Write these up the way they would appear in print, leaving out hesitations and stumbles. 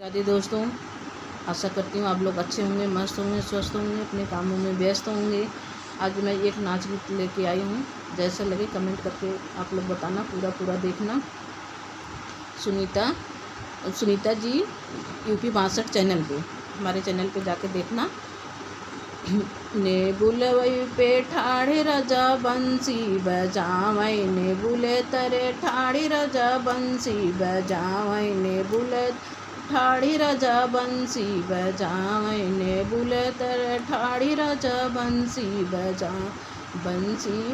राधे दोस्तों, आशा करती हूँ आप लोग अच्छे होंगे, मस्त होंगे, स्वस्थ होंगे, अपने कामों में व्यस्त होंगे। आज मैं एक नाच गीत लेके आई हूँ। जैसा लगे कमेंट करके आप लोग बताना, पूरा देखना। सुनीता जी यूपी 62 चैनल पे, हमारे चैनल पे जाके देखना। ने बुलवई पे ठाड़े राजा बंसी बजावई, ने बुले तरे ठाड़ी राजा बंसी बजावई, ने बुले ठाड़ी राजा बंसी बजावई, ने बुले तरे ठाड़ी राजा बंसी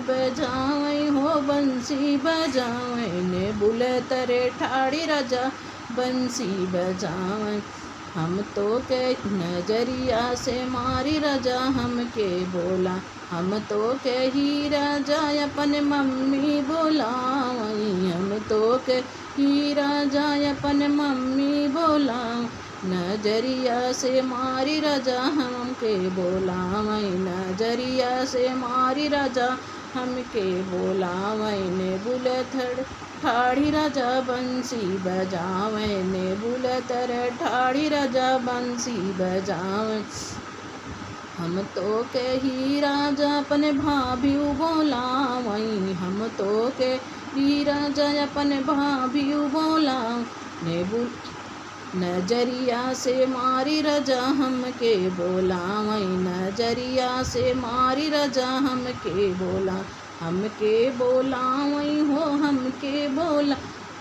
बजावई हो बंसी बजावई, ने बुले तरे ठाड़ी राजा बंसी बजावई। हम तो के नजरिया से मारी राजा हमके बोला, हम तो के ही राजा अपन मम्मी बोलावई, हम तो के ही राजा अपन मम्मी बोला। नजरिया से मारी राजा हमके बोलावई, नजरिया से मारी राजा हमके बोलावई, ने बुले ठाड़ी राजा बंसी बजावे, ने बुले तरे ठाड़ी राजा बंसी बजावे। हम तो के ही राजा अपने भाभी बोलावई, हम तो के ही राजा अपने भाभी बोला। ने नजरिया से मारी राजा हमके बोलावई, नजरिया से मारी राजा हमके बोला, हमके बोलावई हो हमके बोला।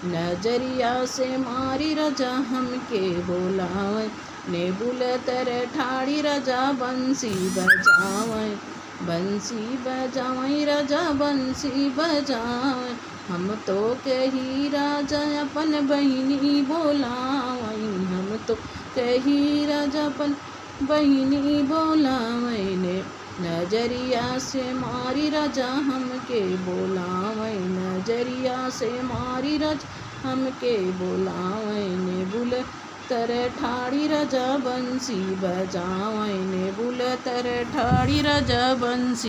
नजरिया से मारी राजा हमके बोलावई, ने बुले तरे ठाड़ी राजा बंसी बजावई, बंसी बजावई राजा बंसी बजावई। हम तो के ही राजा अपन बहिनी बोलावई, हम तो के ही राजा अपन बहिनी बोलावई, ने नजरिया से मारी राजा हमके बोलावई, नजरिया से मारी राजा हमके बोलावई, ने बुले तरे ठाड़ी राजा बंसी बजावई, ने बुले तरे ठाड़ी राजा बंसी।